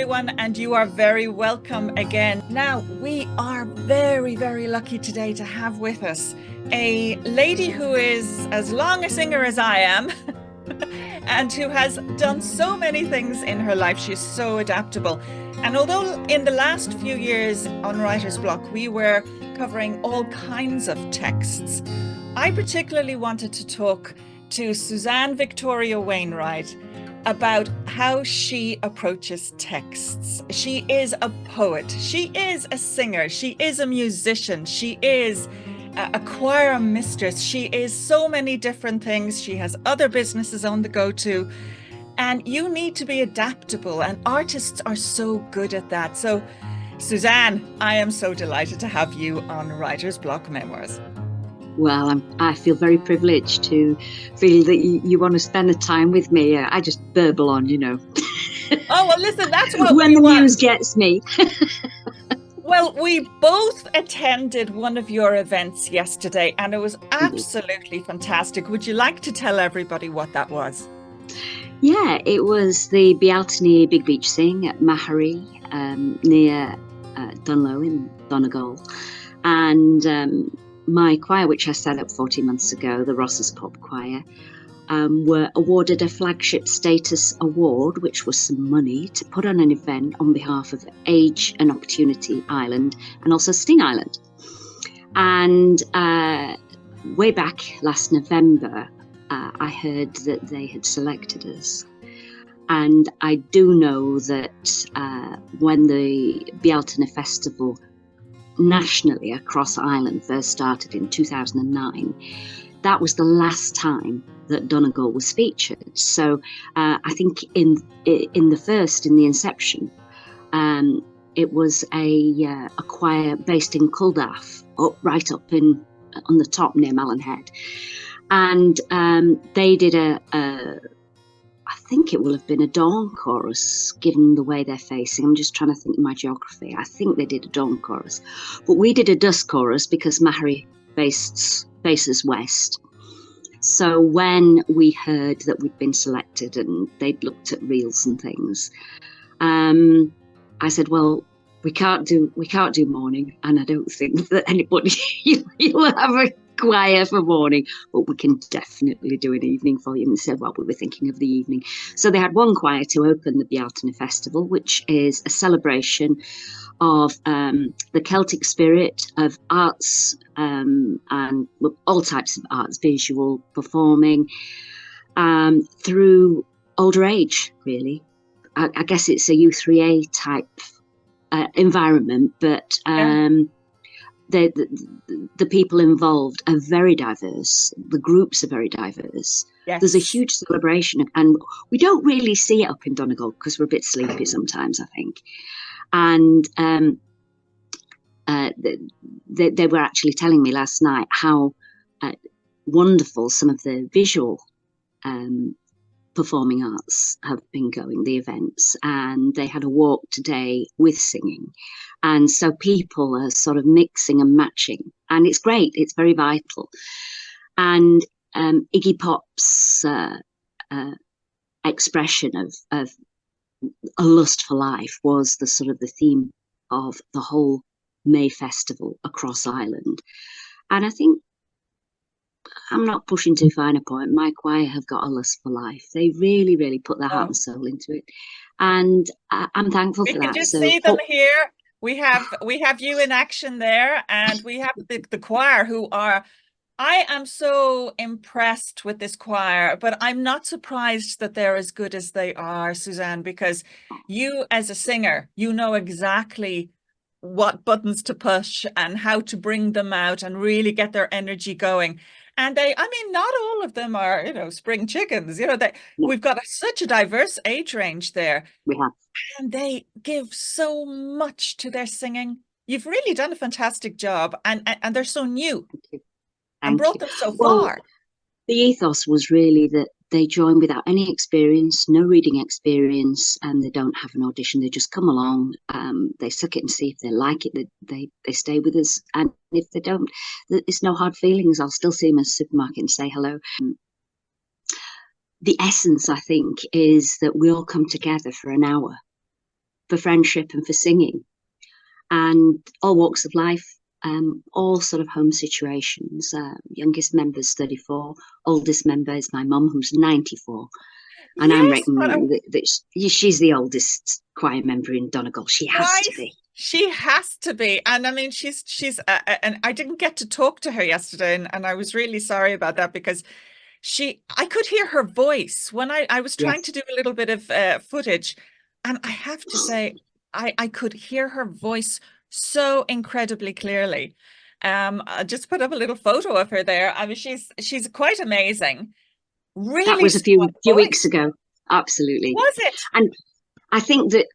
everyone, and you are very welcome again. Now, we are very, very lucky today to have with us a lady who is as long a singer as I am and who has done so many things in her life. She's so adaptable. And although in the last few years on Writer's Block, we were covering all kinds of texts, I particularly wanted to talk to Suzanne Victoria Wainwright about how she approaches texts. She is a poet, she is a singer, she is a musician, she is a choir mistress, she is so many different things. She has other businesses on the go too. And you need to be adaptable, and artists are so good at that. So, Suzanne, I am so delighted to have you on Writer's Block Memoirs. Well, I feel very privileged to feel that you want to spend the time with me. I just burble on, you know. Oh, well, listen, that's what when the news gets me. Well, we both attended one of your events yesterday, and it was absolutely fantastic. Would you like to tell everybody what that was? Yeah, it was the Bealtaine Big Beach Sing at Mahary, near Dunlow in Donegal. And my choir, which I set up 14 months ago, the Ross's Pop Choir, were awarded a flagship status award, which was some money to put on an event on behalf of Age and Opportunity Ireland and also Sting Island. And way back last November, I heard that they had selected us. And I do know that when the Bealtaine Festival nationally across Ireland first started in 2009, that was the last time that Donegal was featured. So I think in the inception, it was a choir based in Culdaff, right up on the top near Mallinhead. And they did I think it will have been a dawn chorus, given the way they're facing. I'm just trying to think of my geography. I think they did a dawn chorus. But we did a dusk chorus because Mahary faces west. So when we heard that we'd been selected and they'd looked at reels and things, I said, well, we can't do morning, and I don't think that anybody you'll have a choir for morning, but we can definitely do an evening for you. And they said, well, we were thinking of the evening. So they had one choir to open the Bealtaine Festival, which is a celebration of the Celtic spirit of arts, and all types of arts, visual, performing, through older age, really. I guess it's a U3A type environment, but the people involved are very diverse. The groups are very diverse. Yes. There's a huge celebration, and we don't really see it up in Donegal because we're a bit sleepy sometimes, I think. And they were actually telling me last night how wonderful some of the visual performing arts have been going, the events, and they had a walk today with singing. And so people are sort of mixing and matching, and it's great. It's very vital. And Iggy Pop's expression of a lust for life was the sort of the theme of the whole May Festival across Ireland. And I think, I'm not pushing too fine a point, my choir have got a lust for life. They really, really put their heart and soul into it. And I'm thankful for that. We can just see them here. We have you in action there, and we have the choir who are, I am so impressed with this choir, but I'm not surprised that they're as good as they are, Suzanne, because you as a singer, you know exactly what buttons to push and how to bring them out and really get their energy going. And not all of them are, spring chickens, we've got such a diverse age range there. We have. And they give so much to their singing. You've really done a fantastic job, and they're so new. Thank you. And brought them so far. The ethos was really that they join without any experience, no reading experience, and they don't have an audition. They just come along, they suck it and see if they like it. They stay with us, and if they don't, it's no hard feelings. I'll still see them at the supermarket and say hello. The essence, I think, is that we all come together for an hour for friendship and for singing, and all walks of life, all sort of home situations. Youngest member is 34, oldest member is my mum, who's 94. And I'm Yes, reckoning that she's the oldest choir member in Donegal. She has to be. She has to be. And I mean, she's and I didn't get to talk to her yesterday, and I was really sorry about that, because I could hear her voice when I was trying to do a little bit of footage, and I have to say, I could hear her voice so incredibly clearly. I just put up a little photo of her there. I mean, she's quite amazing. Really, that was a few weeks ago. Absolutely. Was it? And I think that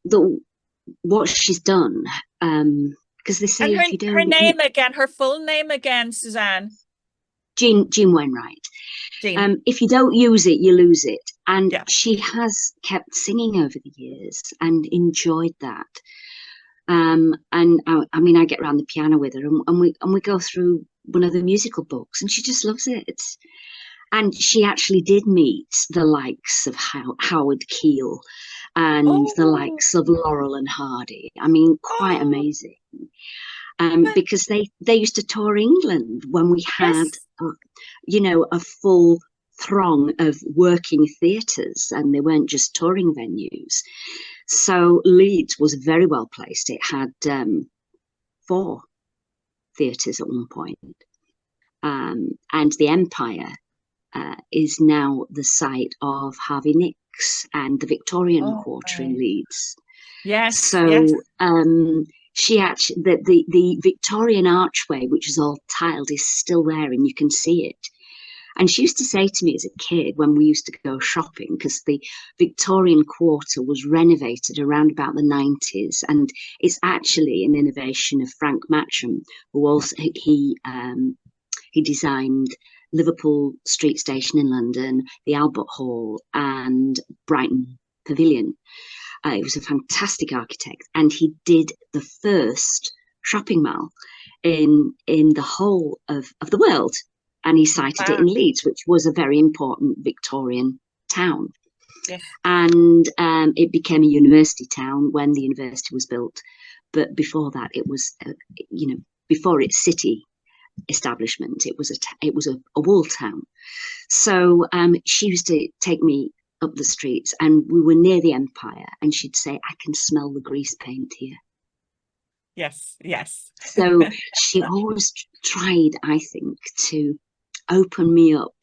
what she's done, because they say, and if you don't, her name again, her full name again, Suzanne. Jean Wainwright. Jean. If you don't use it, you lose it. And yeah. she has kept singing over the years and enjoyed that. And I mean, I get around the piano with her, and we go through one of the musical books, and she just loves it. And she actually did meet the likes of Howard Keel and the likes of Laurel and Hardy. I mean, quite amazing. Because they used to tour England when we had, a full throng of working theatres, and they weren't just touring venues. So Leeds was very well placed. It had 4 theatres at one point. And the Empire is now the site of Harvey Nicks and the Victorian Quarter in Leeds. Yes. So she actually, the Victorian archway, which is all tiled, is still there, and you can see it. And she used to say to me as a kid, when we used to go shopping, because the Victorian Quarter was renovated around about the 90s, and it's actually an innovation of Frank Matcham, who also he designed Liverpool Street Station in London, the Albert Hall, and Brighton Pavilion. He was a fantastic architect, and he did the first shopping mall in the whole of the world. And he cited it in Leeds, which was a very important Victorian town. Yes. And it became a university town when the university was built. But before that, it was, before its city establishment, it was a wall town. So she used to take me up the streets, and we were near the Empire, and she'd say, "I can smell the grease paint here." Yes. So she always tried, I think, to open me up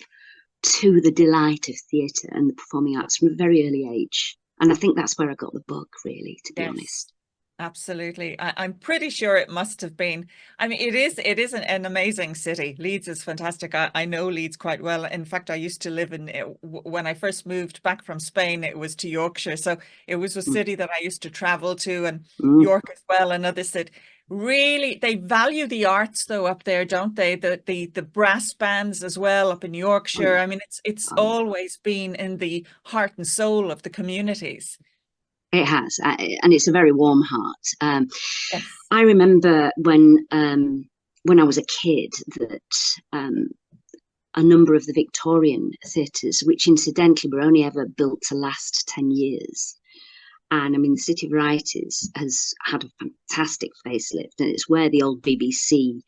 to the delight of theatre and the performing arts from a very early age. And I think that's where I got the bug, really, to be honest. Absolutely. I'm pretty sure it must have been. I mean, it is an amazing city. Leeds is fantastic. I know Leeds quite well. In fact, I used to live in it when I first moved back from Spain. It was to Yorkshire, so it was a city that I used to travel to, and York as well, another city. Really, they value the arts though up there, don't they? The brass bands as well up in Yorkshire. I mean, it's always been in the heart and soul of the communities. It has, and it's a very warm heart. I remember when I was a kid that a number of the Victorian theatres, which incidentally were only ever built to last 10 years, and I mean, the City of WRITER'S has had a fantastic facelift, and it's where the old BBC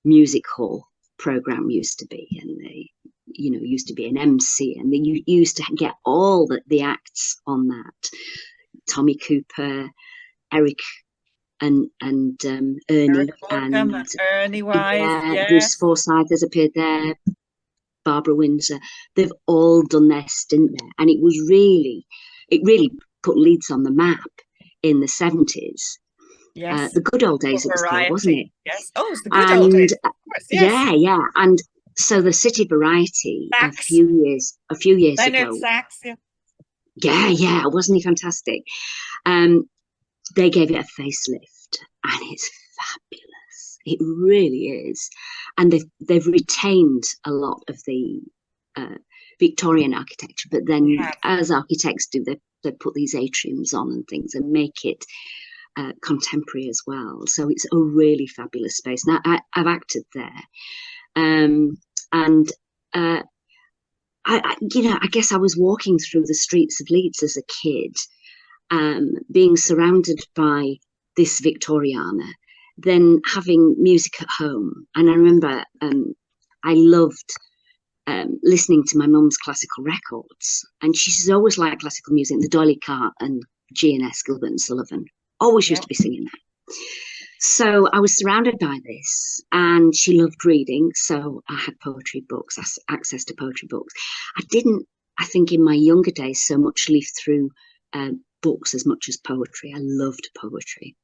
music hall programme used to be, and they, used to be an MC, and they used to get all the acts on that. Tommy Cooper, Eric, and Ernie, and Ernie Wise, Bruce Forsyth has appeared there, Barbara Windsor. They've all done their stint there, and it really put Leeds on the map in the 70s. Yes, the good old days, it was called, wasn't it? Yes. Oh, it was the good old days. Yes. Yeah. And so the City Variety a few years ago. Sachs, Yeah, wasn't he fantastic? They gave it a facelift, and it's fabulous. It really is, and they've retained a lot of the Victorian architecture, but then, as architects do, they put these atriums on and things and make it contemporary as well. So it's a really fabulous space. Now I've acted there, and I guess I was walking through the streets of Leeds as a kid, being surrounded by this Victoriana, then having music at home. And I remember I loved listening to my mum's classical records, and she's always liked classical music, the D'Oyly Carte and G&S, Gilbert and Sullivan, always used to be singing that. So I was surrounded by this, and she loved reading, so I had poetry books, access to poetry books. I think in my younger days, so much leaf through books as much as poetry. I loved poetry.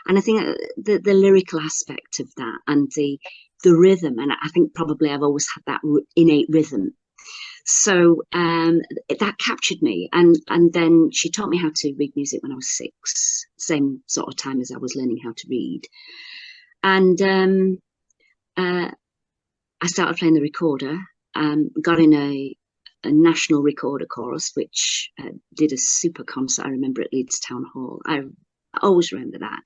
And I think the lyrical aspect of that, and the rhythm, and I think probably I've always had that innate rhythm. So that captured me. And then she taught me how to read music when I was 6, same sort of time as I was learning how to read. And I started playing the recorder, got in a national recorder chorus, which did a super concert, I remember, at Leeds Town Hall. I always remember that.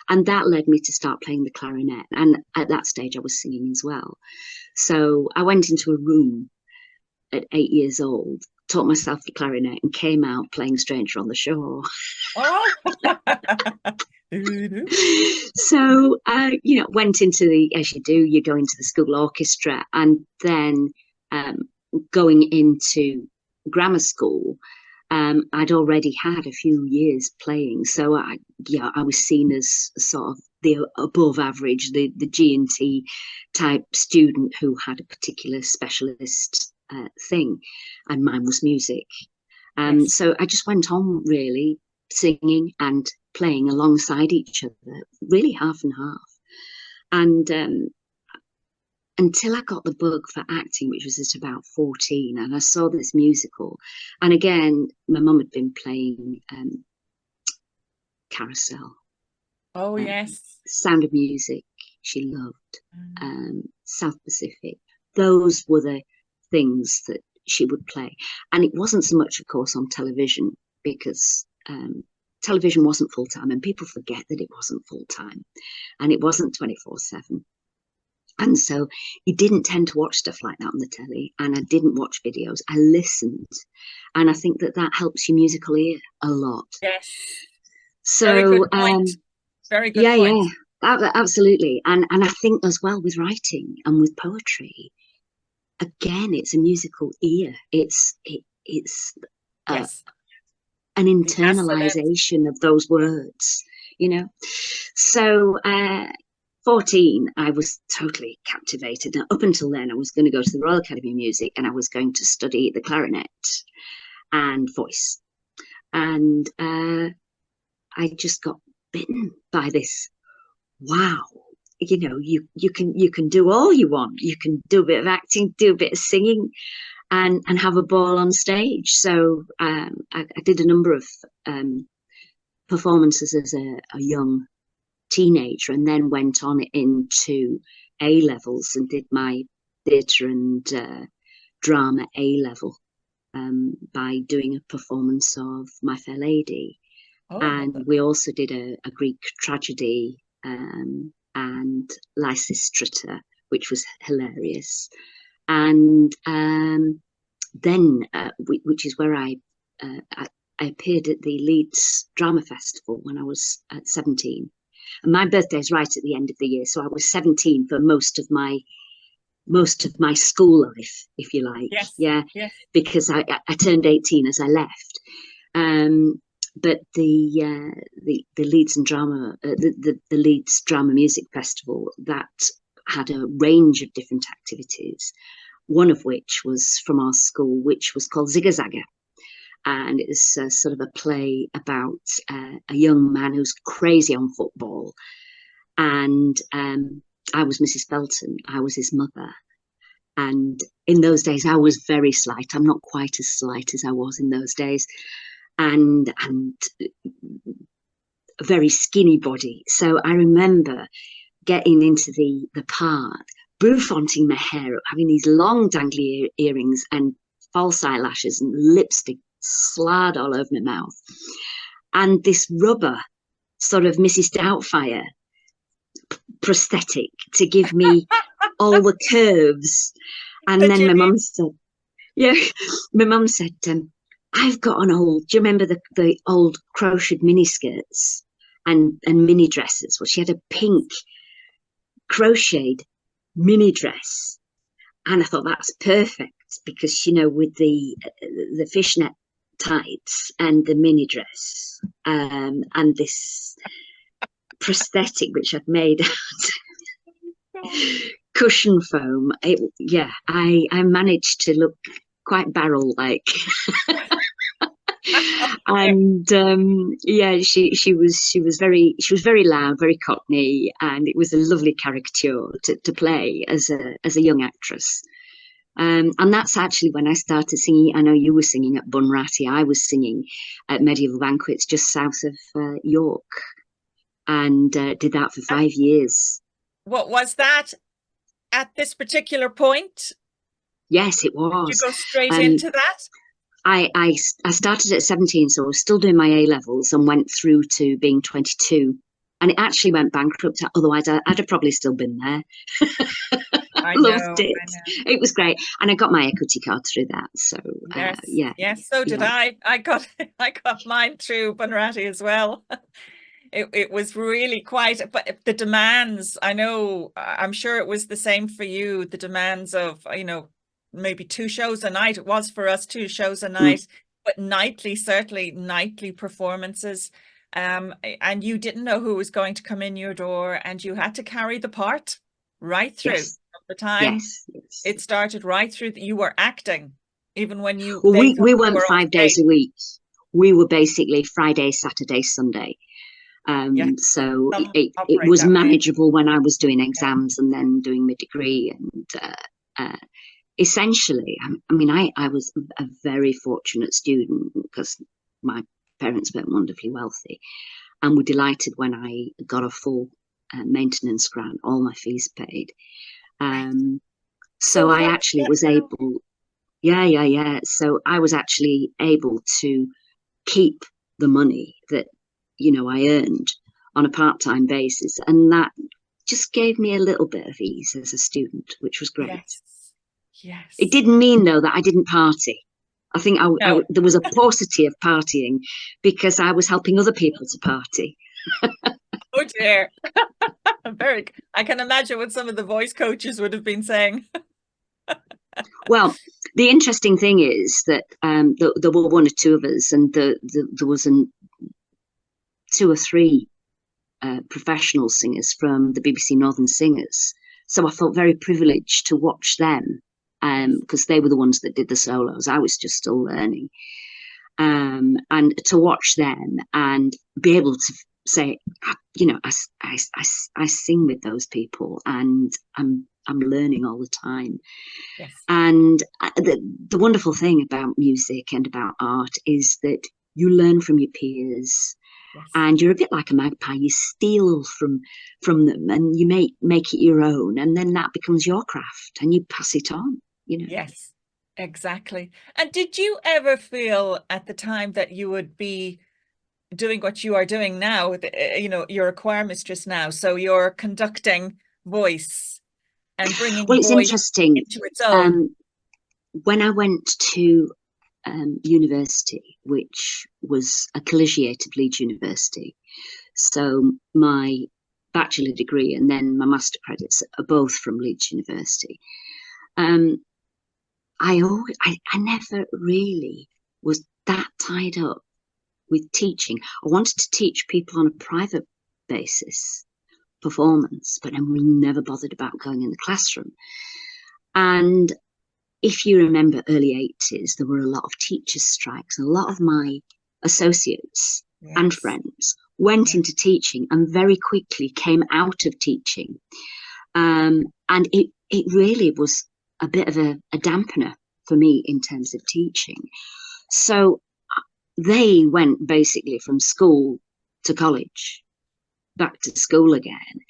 And that led me to start playing the clarinet. And at that stage, I was singing as well. So I went into a room at 8 years old, taught myself the clarinet, and came out playing Stranger on the Shore. Oh. So, went into as you do, you go into the school orchestra, and then going into grammar school, I'd already had a few years playing. So I was seen as sort of the above average, the G&T type student who had a particular specialist thing, and mine was music. Yes. So I just went on really singing and playing alongside each other, really half and half. And until I got the bug for acting, which was at about 14, and I saw this musical. And again, my mum had been playing Carousel. Oh, yes. Sound of Music, she loved. South Pacific. Those were the things that she would play. And it wasn't so much, of course, on television, because television wasn't full-time, and people forget that it wasn't full-time, and it wasn't 24/7. And so you didn't tend to watch stuff like that on the telly, and I didn't watch videos. I listened, and I think that helps your musical ear a lot. Yes. So very good point. Very good point. Yeah, absolutely. And I think as well with writing and with poetry, again, it's a musical ear. It's yes. An internalization of those words, So 14, I was totally captivated. And up until then, I was going to go to the Royal Academy of Music, and I was going to study the clarinet and voice. And I just got bitten by this. Wow, you can do all you want. You can do a bit of acting, do a bit of singing, and have a ball on stage. So I did a number of performances as a young teenager, and then went on into A levels and did my theatre and drama A level by doing a performance of My Fair Lady. And we also did a Greek tragedy and Lysistrata, which was hilarious. And then, which is where I appeared at the Leeds Drama Festival when I was 17. And my birthday's right at the end of the year, so I was 17 for most of my school life, if you like. Yes. Yeah. Yes. Because I turned 18 as I left. But the Leeds and Drama, the Leeds Drama Music Festival, that had a range of different activities. One of which was from our school, which was called Zigga Zagga. And it was sort of a play about a young man who's crazy on football. And I was Mrs. Felton. I was his mother. And in those days, I was very slight. I'm not quite as slight as I was in those days. And a very skinny body. So I remember getting into the part, bouffanting my hair up, having these long dangly earrings and false eyelashes and lipstick slard all over my mouth, and this rubber sort of Mrs. Doubtfire prosthetic to give me all the curves. And then my mum said, I've got an old, do you remember the old crocheted mini skirts and mini dresses? Well, she had a pink crocheted mini dress. And I thought that's perfect because, you know, with the fishnet tights and the mini dress, and this prosthetic which I'd made cushion foam. I managed to look quite barrel like. And she was very loud, very cockney, and it was a lovely caricature to play as a young actress. And that's actually when I started singing. I know you were singing at Bunratty. I was singing at medieval banquets just south of York, and did that for 5 years. What was that at this particular point? Yes, it was. Did you go straight into that? I started at 17, so I was still doing my A levels and went through to being 22. And it actually went bankrupt. Otherwise, I'd have probably still been there. I loved it. It was great, and I got my equity card through that. So yes, so did I. I got mine through Bunratty as well. It was really quite, but the demands. I know. I'm sure it was the same for you. The demands of, you know, maybe 2 shows a night. It was for us 2 shows a night, but nightly, certainly nightly performances. And you didn't know who was going to come in your door, and you had to carry the part right through. Yes. The time it started right through. You were acting even when you. Well, we weren't 5 days a week. We were basically Friday, Saturday, Sunday. So it was manageable when I was doing exams and then doing my degree. And essentially, I mean, I was a very fortunate student because my parents weren't wonderfully wealthy, and were delighted when I got a full maintenance grant, all my fees paid. So I actually was able, so I was actually able to keep the money that, you know, I earned on a part-time basis, and that just gave me a little bit of ease as a student, which was great. Yes. It didn't mean though that I didn't party. I think there was a paucity of partying because I was helping other people to party. Oh dear. I can imagine what some of the voice coaches would have been saying. Well, the interesting thing is that there were 1 or 2 of us, and there was 2 or 3 professional singers from the BBC Northern Singers. So I felt very privileged to watch them, because they were the ones that did the solos. I was just still learning, and to watch them and be able to say, you know, I sing with those people, and I'm learning all the time. Yes. And the wonderful thing about music and about art is that you learn from your peers. Yes. And you're a bit like a magpie. You steal from them, and you make it your own, and then that becomes your craft, and you pass it on. You know. Yes, exactly. And did you ever feel at the time that you would be doing what you are doing now? You know, you're a choir mistress now, so you're conducting voice and bringing it's voice interesting. Into its own. When I went to university, which was a collegiate of Leeds University, so my bachelor degree and then my master credits are both from Leeds University. I never really was that tied up with teaching. I wanted to teach people on a private basis, performance, but I never bothered about going in the classroom. And if you remember early 80s, there were a lot of teachers' strikes, and a lot of my associates and friends went into teaching and very quickly came out of teaching. And it really was a bit of a dampener for me in terms of teaching. So they went basically from school to college, back to school again.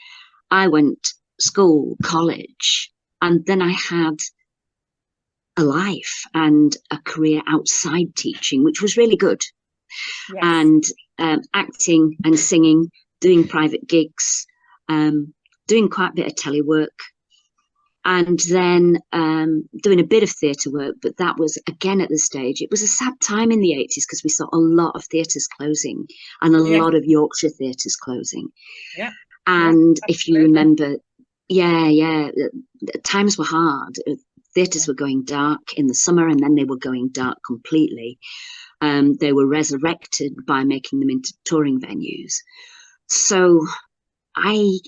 I went school, college, and then I had a life and a career outside teaching, which was really good. Yes. And acting and singing, doing private gigs, doing quite a bit of telework. and then doing a bit of theatre work, but that was again at the stage. It was a sad time in the 80s because we saw a lot of theatres closing and a lot of Yorkshire theatres closing. Yeah. And Yeah, if you remember, times were hard. Theatres were going dark in the summer, and then they were going dark completely. They were resurrected by making them into touring venues. So I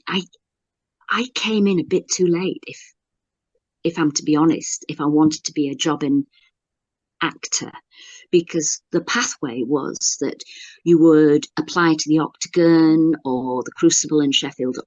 came in a bit too late, if I'm to be honest, if I wanted to be a jobbing actor, because the pathway was that you would apply to the Octagon or the Crucible in Sheffield,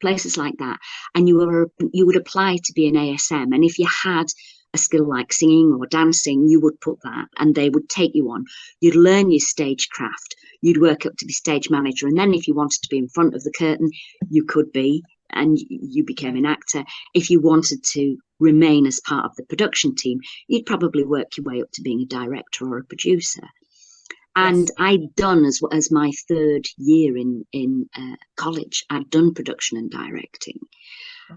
places like that, and you would apply to be an ASM, and if you had a skill like singing or dancing, you would put that and they would take you on. You'd learn your stagecraft, you'd work up to be stage manager, and then if you wanted to be in front of the curtain, you could be, and you became an actor. If you wanted to remain as part of the production team, you'd probably work your way up to being a director or a producer. And I'd done, as my third year in college, I'd done production and directing,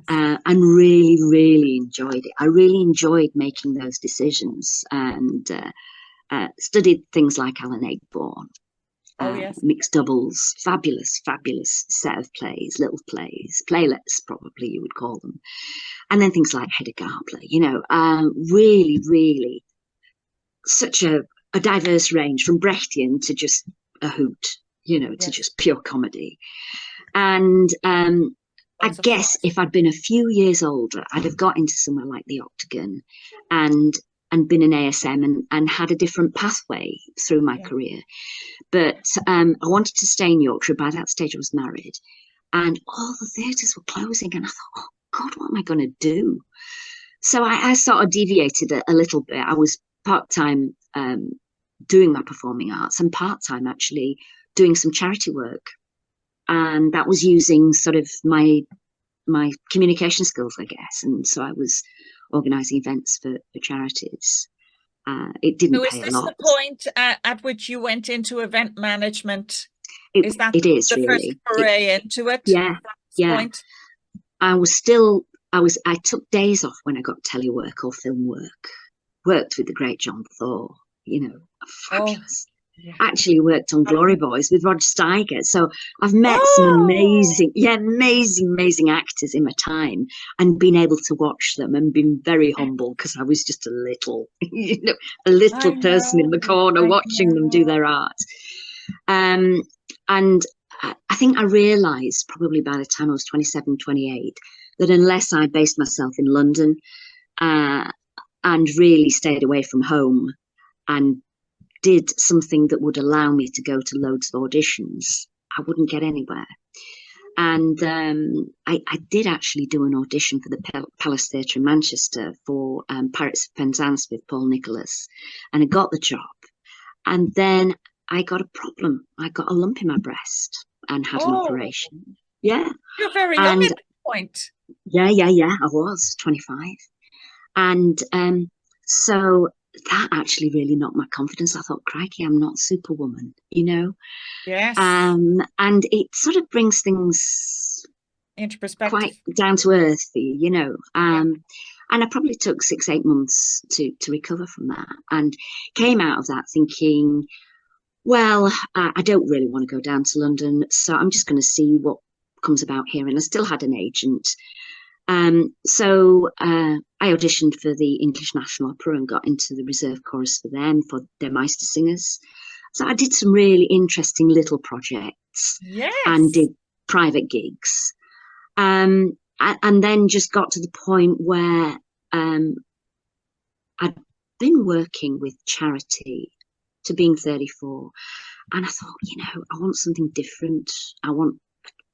and really, really enjoyed it. I really enjoyed making those decisions, and studied things like Alan Ayckbourn, mixed doubles, fabulous set of plays, little plays, playlets probably you would call them, and then things like Hedda Gabler, really, really such a diverse range, from Brechtian to just a hoot, to just pure comedy. And I guess if I'd been a few years older, I'd have got into somewhere like the Octagon and been an ASM and had a different pathway through my career. But I wanted to stay in Yorkshire. By that stage, I was married, and all the theatres were closing, and I thought, oh God, what am I going to do? So I sort of deviated a little bit. I was part-time doing my performing arts, and part-time actually doing some charity work, and that was using sort of my communication skills, I guess. And so I was organising events for charities. It didn't pay a lot. So is this the point at which you went into event management? Is that it is the really first foray into it? Yeah. Point? I took days off when I got telework or film work. Worked with the great John Thaw, fabulous. Actually worked on Glory Boys with Rod Steiger. So I've met some amazing actors in my time, and been able to watch them and been very humble, because I was just a little person in the corner watching them do their art. And I think I realised probably by the time I was 27, 28, that unless I based myself in London and really stayed away from home and did something that would allow me to go to loads of auditions, I wouldn't get anywhere. And I did actually do an audition for the Palace Theatre in Manchester for Pirates of Penzance with Paul Nicholas, and I got the job. And then I got a problem. I got a lump in my breast and had an operation. Yeah. You're very young at that point. Yeah. I was 25. And so that actually really knocked my confidence. I thought, crikey, I'm not Superwoman, Yes. And it sort of brings things into perspective, quite down to earth for you, And I probably took 6-8 months to recover from that, and came out of that thinking, well, I don't really want to go down to London, so I'm just going to see what comes about here. And I still had an agent. So I auditioned for the English National Opera and got into the reserve chorus for them, for their Meistersingers. So I did some really interesting little projects, and did private gigs. And then just got to the point where I'd been working with charity to being 34. And I thought, I want something different. I want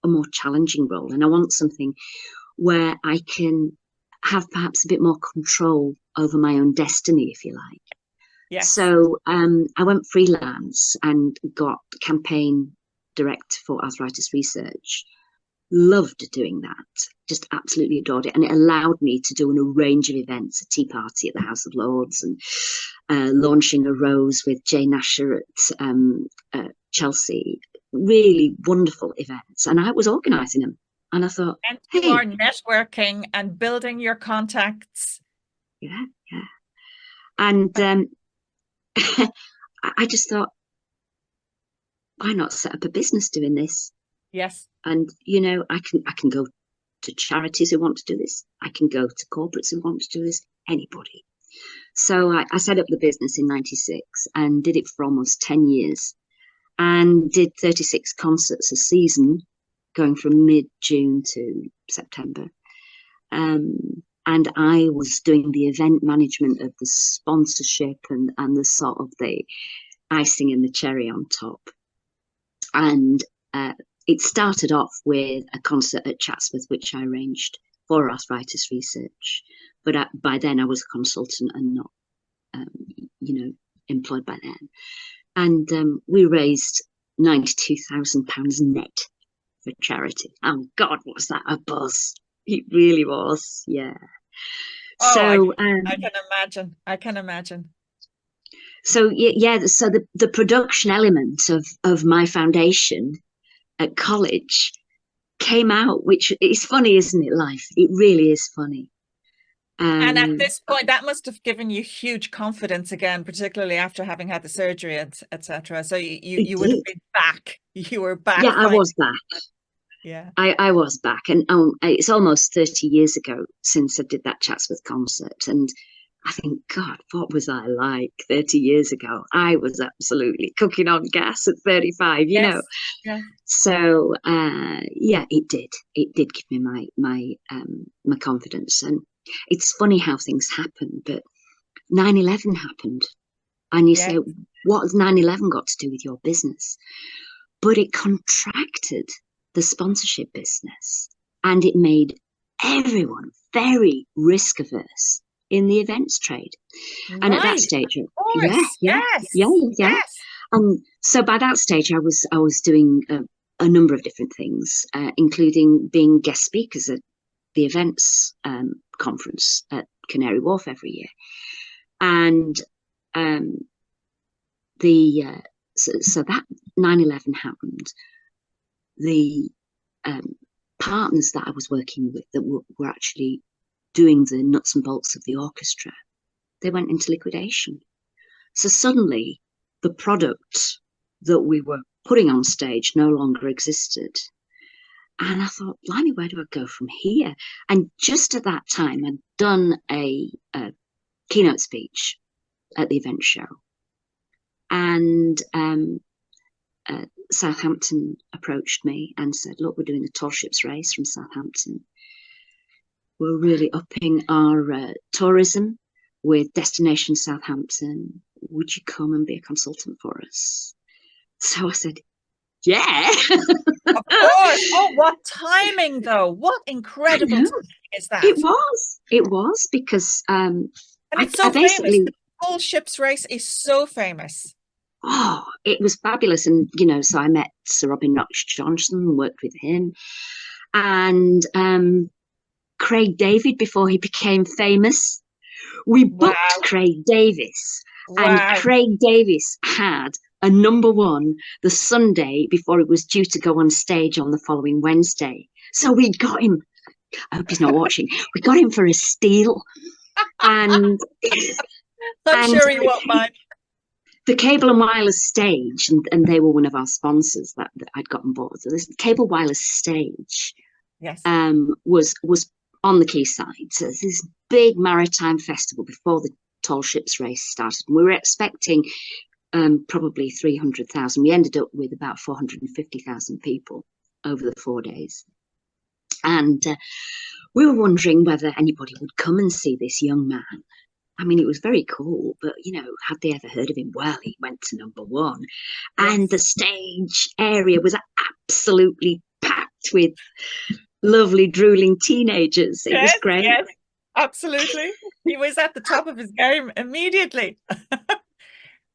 a more challenging role, and I want something where I can have perhaps a bit more control over my own destiny, if you like. Yes. So I went freelance and got campaign direct for Arthritis Research. Loved doing that, just absolutely adored it. And it allowed me to do a range of events, a tea party at the House of Lords, and launching a rose with Jane Nasher at Chelsea. Really wonderful events. And I was organising them. And I thought, And you hey, are networking and building your contacts. yeah, yeah. And I just thought, why not set up a business doing this? Yes. And you know, I can go to charities who want to do this. I can go to corporates who want to do this. Anybody. So I set up the business in '96 and did it for almost 10 years, and did 36 concerts a season, going from mid-June to September. And I was doing the event management of the sponsorship and the sort of the icing and the cherry on top. And it started off with a concert at Chatsworth, which I arranged for Arthritis Research. But by then I was a consultant and not, employed by them. And we raised £92,000 net for charity. Oh God, was that a buzz? It really was, yeah. Oh, So I can imagine. I can imagine. So yeah, so the production element of my foundation at college came out, which is funny, isn't it? Life, it really is funny. And at this point, that must have given you huge confidence again, particularly after having had the surgery, etc. So you would have been back. You were back. Yeah, I was back. Yeah, I was back, and it's almost 30 years ago since I did that Chatsworth concert, and I think, God, what was I like 30 years ago? I was absolutely cooking on gas at 35, you know. Yeah. So yeah, it did. It did give me my confidence. And it's funny how things happen, but 9/11 happened, and you say, what has 9/11 got to do with your business? But it contracted the sponsorship business, and it made everyone very risk averse in the events trade. And at that stage, yeah. So by that stage, I was doing a number of different things, including being guest speakers at the events conference at Canary Wharf every year. And so that 9/11 happened. The partners that I was working with that were actually doing the nuts and bolts of the orchestra, they went into liquidation. So suddenly the product that we were putting on stage no longer existed. And I thought, blimey, where do I go from here? And just at that time, I'd done a keynote speech at the event show. And Southampton approached me and said, look, we're doing a tall ships race from Southampton. We're really upping our tourism with Destination Southampton. Would you come and be a consultant for us? So I said, yeah. Of course. Oh, what timing, though. What incredible timing is that? It was because and it's so famous. The tall ships race is so famous. Oh, it was fabulous. And, you know, so I met Sir Robin Knox-Johnson, worked with him. And Craig David, before he became famous, we booked Craig Davis. And Craig Davis had a #1 the Sunday before it was due to go on stage on the following Wednesday. So we got him, I hope he's not watching, we got him for a steal. And I'm sure he won't mind. The Cable and Wireless stage, and they were one of our sponsors that I'd gotten board. So this Cable Wireless stage was on the quayside. So this big maritime festival before the tall ships race started. And we were expecting probably 300,000. We ended up with about 450,000 people over the 4 days. And we were wondering whether anybody would come and see this young man. I mean, it was very cool, but, you know, had they ever heard of him? Well, he went to #1. And the stage area was absolutely packed with lovely, drooling teenagers. It was great. Yes, absolutely. He was at the top of his game immediately.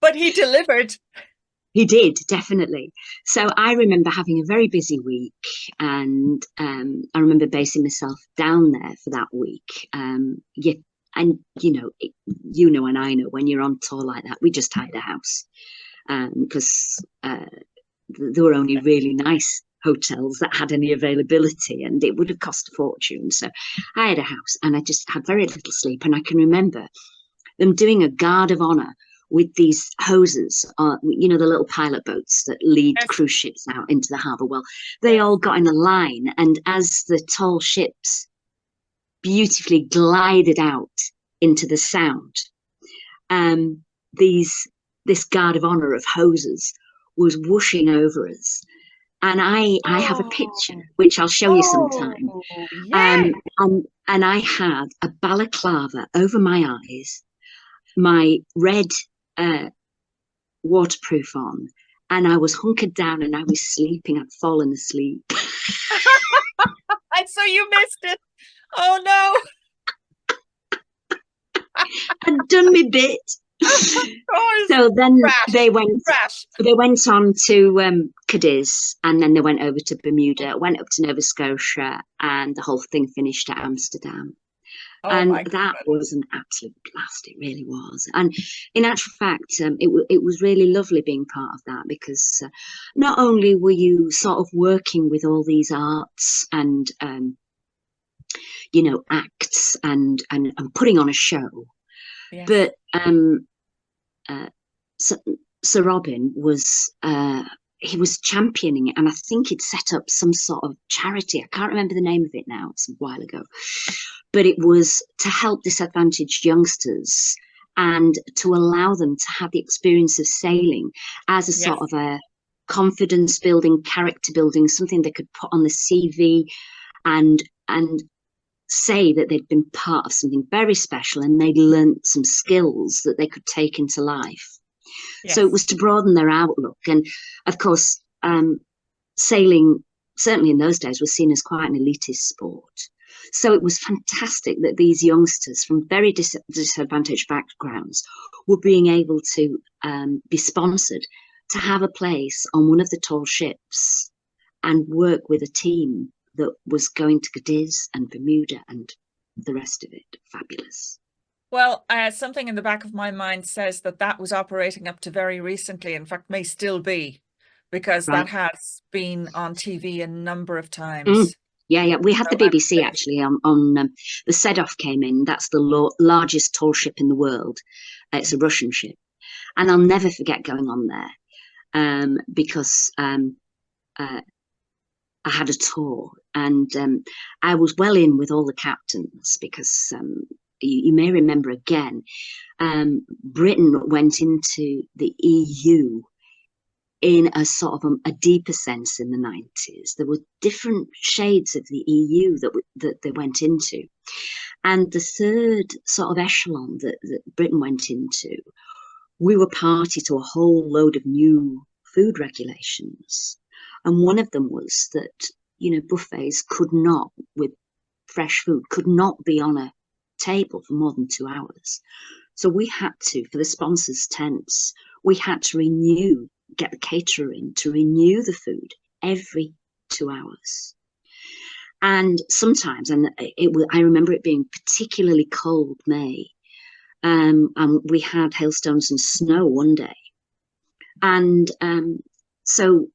But he delivered. He did, definitely. So I remember having a very busy week, and I remember basing myself down there for that week. And, you know, and I know when you're on tour like that, we just hired a house because there were only really nice hotels that had any availability, and it would have cost a fortune. So I had a house, and I just had very little sleep. And I can remember them doing a guard of honor with these hoses, you know, the little pilot boats that lead cruise ships out into the harbour. Well, they all got in a line, and as the tall ships beautifully glided out into the sound, this guard of honor of hoses was whooshing over us. And I have a picture which I'll show you sometime. Yeah. And I had a balaclava over my eyes, my red waterproof on, and I was hunkered down and I was sleeping. I'd fallen asleep. And so you missed it. Oh no. I'd done my bit. So then they went on to Cadiz, and then they went over to Bermuda, went up to Nova Scotia, and the whole thing finished at Amsterdam. And that was an absolute blast. It really was. And in actual fact, it was really lovely being part of that, because not only were you sort of working with all these arts and you know, acts and putting on a show, but Sir Robin was he was championing it, and I think he'd set up some sort of charity. I can't remember the name of it now, it's a while ago, but it was to help disadvantaged youngsters and to allow them to have the experience of sailing as a sort of a confidence building, character building, something they could put on the CV and say that they'd been part of something very special and they'd learnt some skills that they could take into life. So it was to broaden their outlook. And of course, sailing, certainly in those days, was seen as quite an elitist sport. So it was fantastic that these youngsters from very disadvantaged backgrounds were being able to be sponsored to have a place on one of the tall ships and work with a team that was going to Cadiz and Bermuda and the rest of it. Fabulous. Well, something in the back of my mind says that that was operating up to very recently, in fact, may still be, because that has been on TV a number of times. Yeah. We had the BBC actually on the Sedov came in. That's the largest tall ship in the world. It's a Russian ship. And I'll never forget going on there because I had a tour, and I was well in with all the captains because you may remember again, Britain went into the EU in a sort of a deeper sense in the 90s. There were different shades of the EU that they went into. And the third sort of echelon that Britain went into, we were party to a whole load of new food regulations. And one of them was that, you know, buffets could not, with fresh food, could not be on a table for more than 2 hours. So we had to, for the sponsors' tents, we had to get the caterer in to renew the food every 2 hours. And sometimes, I remember it being particularly cold May, and we had hailstones and snow one day. And so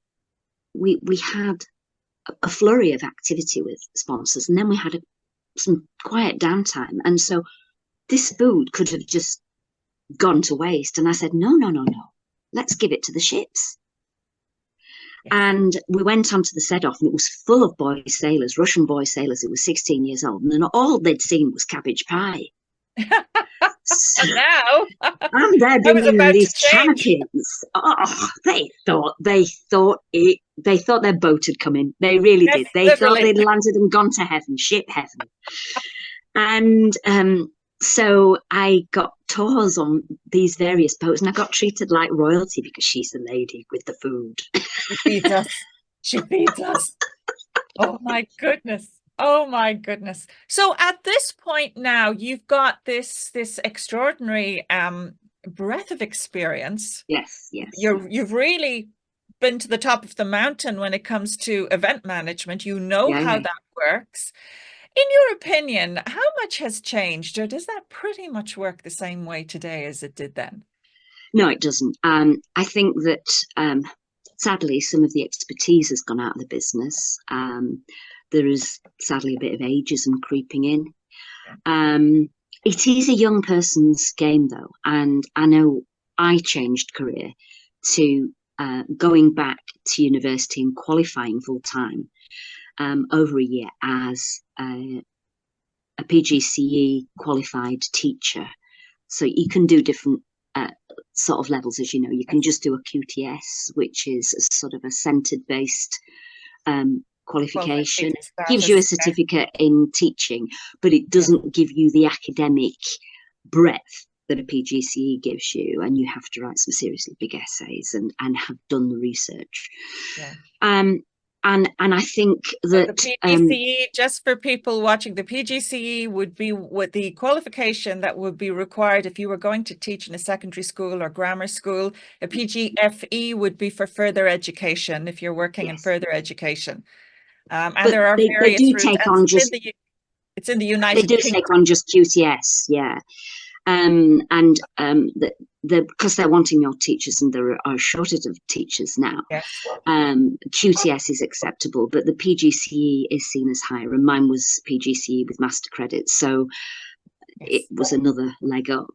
we had a flurry of activity with sponsors, and then we had some quiet downtime. And so this food could have just gone to waste. And I said, no, let's give it to the ships. And we went onto the Sedov, and it was full of boy sailors, Russian boy sailors. It was 16 years old, and all they'd seen was cabbage pie. So, now and they're bringing these champions. Oh, they thought their boat had come in. They really did. They thought they'd landed and gone to heaven, ship heaven. And so I got tours on these various boats, and I got treated like royalty because she's the lady with the food. She feeds us. Oh my goodness. Oh my goodness. So at this point now, you've got this extraordinary breadth of experience. Yes. You've really been to the top of the mountain when it comes to event management. You know how that works. In your opinion, how much has changed, or does that pretty much work the same way today as it did then? No, it doesn't. I think that sadly, some of the expertise has gone out of the business. There is sadly a bit of ageism creeping in. It is a young person's game, though, and I know I changed career to going back to university and qualifying full time over a year as a PGCE qualified teacher. So you can do different sort of levels, as you know. You can just do a QTS, which is a sort of a centred based qualification. Gives you a certificate in teaching, but it doesn't give you the academic breadth that a PGCE gives you, and you have to write some seriously big essays and have done the research. And I think that the PGCE, just for people watching, the PGCE would be what the qualification that would be required if you were going to teach in a secondary school or grammar school. A PGFE would be for further education if you're working in further education. And but there are they various do routes. take on just. It's in the United They do Kingdom. take on just QTS, yeah. Because they're wanting more teachers, and there are a shortage of teachers now. QTS is acceptable, but the PGCE is seen as higher, and mine was PGCE with master credit, so it was another leg up.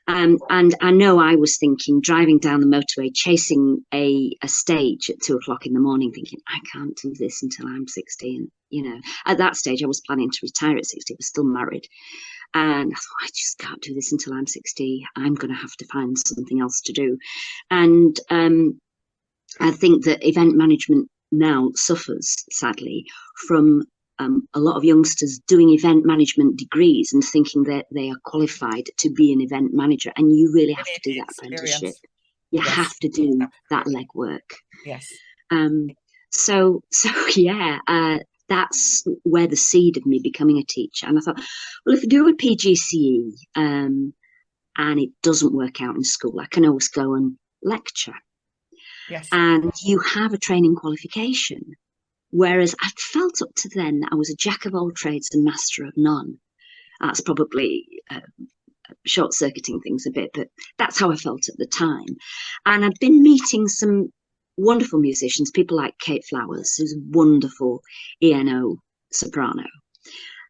And I know I was thinking, driving down the motorway, chasing a stage at 2:00 in the morning, thinking, I can't do this until I'm 60. And, you know, at that stage, I was planning to retire at 60, I was still married. And I thought, I just can't do this until I'm 60. I'm going to have to find something else to do. And I think that event management now suffers, sadly, from a lot of youngsters doing event management degrees and thinking that they are qualified to be an event manager. And you really have to do that apprenticeship. You have to do that legwork. So yeah, that's where the seed of me becoming a teacher. And I thought, well, if I do a PGCE and it doesn't work out in school, I can always go and lecture. And you have a training qualification. Whereas I felt up to then that I was a jack of all trades and master of none. That's probably short-circuiting things a bit, but that's how I felt at the time. And I'd been meeting some wonderful musicians, people like Kate Flowers, who's a wonderful ENO soprano,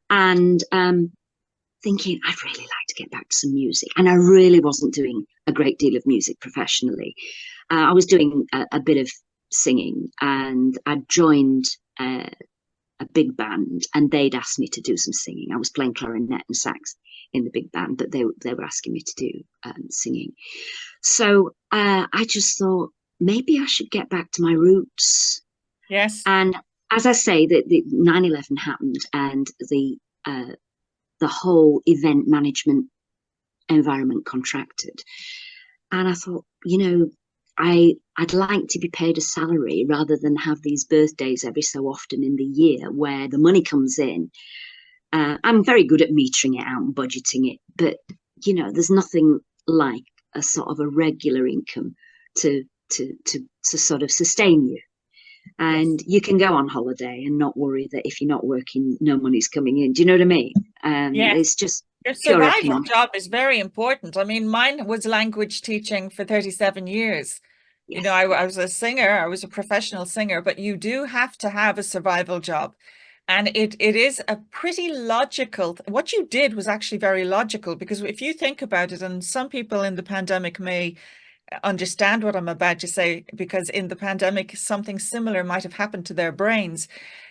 and thinking, I'd really like to get back to some music. And I really wasn't doing a great deal of music professionally. I was doing a bit of singing, and I joined a big band, and they'd asked me to do some singing. I was playing clarinet and sax in the big band, but they were asking me to do singing. So I just thought, maybe I should get back to my roots. And as I say, the 9/11 happened, and the whole event management environment contracted. And I thought, you know, I'd like to be paid a salary rather than have these birthdays every so often in the year where the money comes in. I'm very good at metering it out and budgeting it, but, you know, there's nothing like a sort of a regular income to sort of sustain you. And you can go on holiday and not worry that if you're not working, no money's coming in. Do you know what I mean? It's just your survival job is very important. I mean, mine was language teaching for 37 years. You know, I was a singer, I was a professional singer, but you do have to have a survival job. And it is a pretty logical, what you did was actually very logical, because if you think about it, and some people in the pandemic may understand what I'm about to say, because in the pandemic, something similar might have happened to their brains.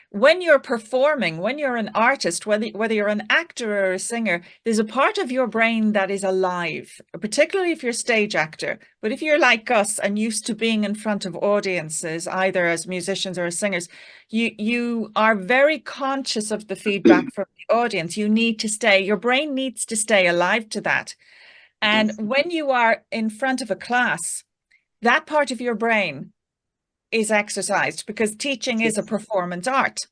When you're performing, when you're an artist, whether you're an actor or a singer, there's a part of your brain that is alive, particularly if you're a stage actor. But if you're like us and used to being in front of audiences, either as musicians or as singers, you are very conscious of the feedback from the audience. You need to stay, your brain needs to stay alive to that. And when you are in front of a class, that part of your brain is exercised, because teaching is a performance art.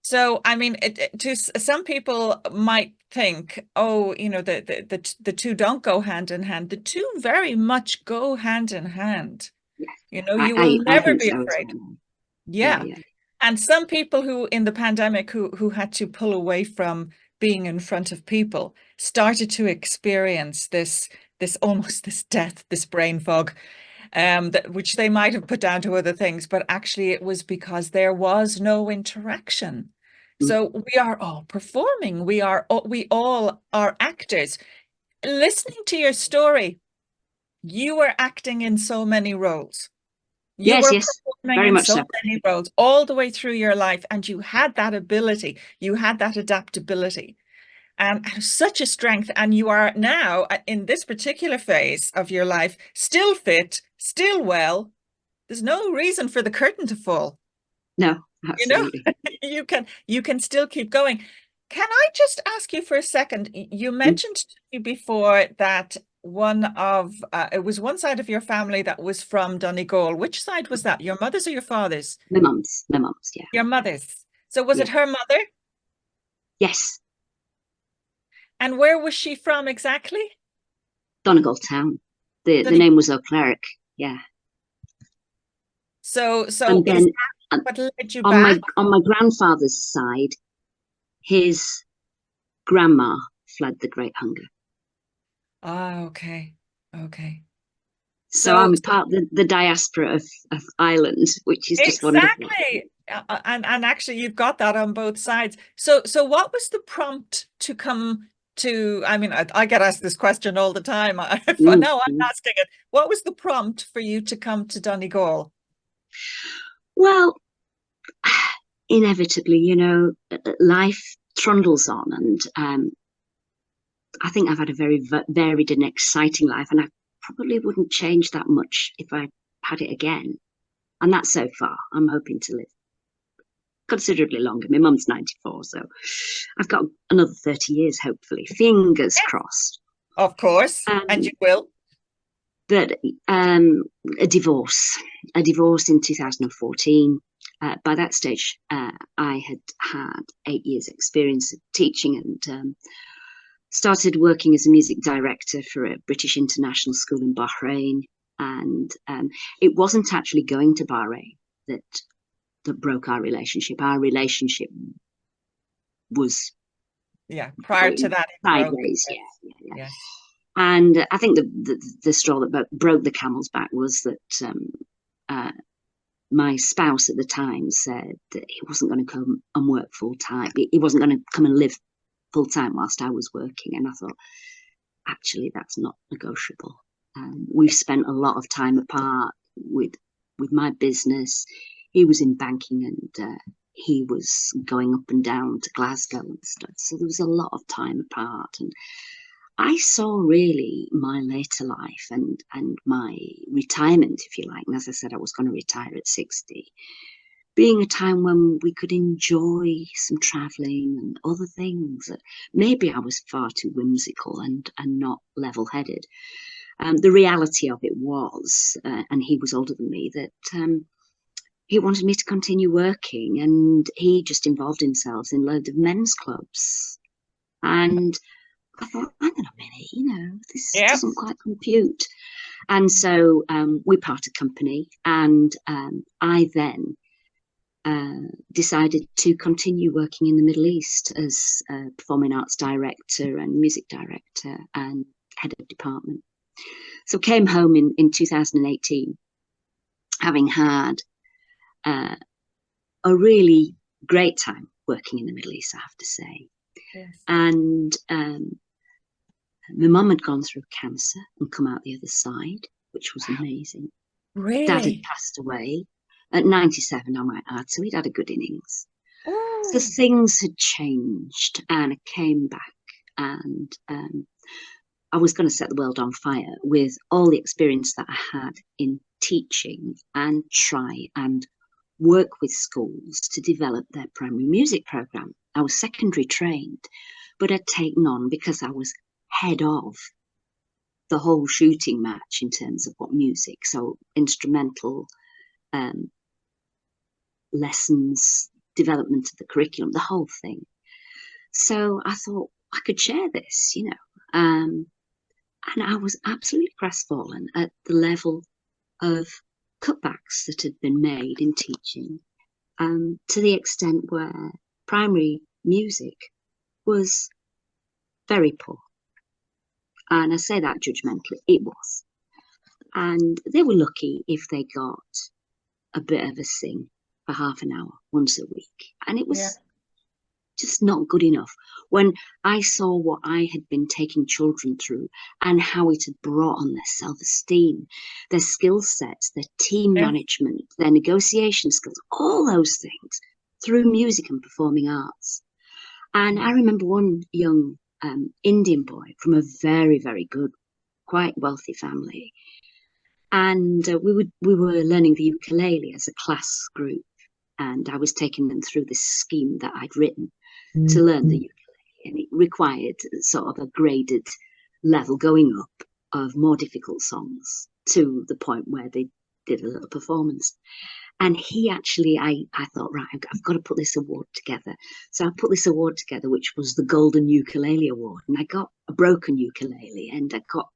So, I mean, to some people might think, oh, you know, the two don't go hand in hand. The two very much go hand in hand. You know, you will never be afraid. And some people who in the pandemic who had to pull away from being in front of people started to experience this almost this death, this brain fog. which they might have put down to other things, but actually it was because there was no interaction. So we are all performing. We all are actors. Listening to your story, you were acting in so many roles. You Yes, were yes, performing very in much so so. many roles all the way through your life, and you had that ability. You had that adaptability. And such a strength. And you are now in this particular phase of your life, still fit, still well. There's no reason for the curtain to fall. No, You know, absolutely. you can still keep going. Can I just ask you for a second? You mentioned to me before that it was one side of your family that was from Donegal. Which side was that? Your mother's or your father's? My mum's, yeah. Your mother's. So was Yeah. it her mother? Yes, And where was she from exactly? Donegal town. The Donegal. name was O'Cleric, yeah. So And is then that what led you on back? my grandfather's side, his grandma fled the Great Hunger. Ah, okay. Okay. So So I'm part of the diaspora of Ireland, which is just wonderful. exactly. And actually you've got that on both sides. So what was the prompt to come to, I mean, I get asked this question all the time. For now I'm Mm. asking it. What was the prompt for you to come to Donegal? Well, inevitably, life trundles on, and I think I've had a very varied and exciting life, and I probably wouldn't change that much if I had it again. And that's so far. I'm hoping to live considerably longer. My mum's 94, so I've got another 30 years, hopefully. Fingers Yes, crossed. of course. And you will. But a divorce in 2014. By that stage, I had 8 years experience of teaching, and started working as a music director for a British international school in Bahrain. And it wasn't actually going to Bahrain that broke our relationship. Our relationship was Prior to going that it broke. sideways. Yes. Yeah. Yes. And I think the straw that broke the camel's back was that my spouse at the time said that he wasn't going to come and work full time. He wasn't going to come and live full time whilst I was working. And I thought, actually, that's not negotiable. We've spent a lot of time apart with my business. He was in banking, and he was going up and down to Glasgow and stuff. So there was a lot of time apart. And I saw really my later life and my retirement, if you like. And as I said, I was going to retire at 60, being a time when we could enjoy some travelling and other things. Maybe I was far too whimsical and not level-headed. The reality of it was, and he was older than me, that he wanted me to continue working, and he just involved himself in loads of men's clubs. And I thought, hang on a minute, this doesn't quite compute. And so we parted company, and I then decided to continue working in the Middle East as a performing arts director and music director and head of department. So came home in 2018, having had a really great time working in the Middle East, I have to say. Yes. And my mum had gone through cancer and come out the other side, which was amazing. Really? Dad had passed away at 97, I might add, so he'd had a good innings. Oh. So things had changed, and I came back, and I was going to set the world on fire with all the experience that I had in teaching, and try and work with schools to develop their primary music program. I was secondary trained, but I'd taken on, because I was head of the whole shooting match in terms of what music, so instrumental lessons, development of the curriculum, the whole thing. So I thought I could share this, and I was absolutely crestfallen at the level of cutbacks that had been made in teaching, to the extent where primary music was very poor. And I say that judgmentally, it was. And they were lucky if they got a bit of a sing for half an hour once a week. And it was just not good enough. When I saw what I had been taking children through and how it had brought on their self-esteem, their skill sets, their team management, their negotiation skills, all those things through music and performing arts. And I remember one young Indian boy from a very, very good, quite wealthy family. And we were learning the ukulele as a class group. And I was taking them through this scheme that I'd written to learn the ukulele. And it required sort of a graded level going up of more difficult songs to the point where they did a little performance. And he actually, I thought, right, I've got to put this award together. So I put this award together, which was the Golden Ukulele Award. And I got a broken ukulele, and I got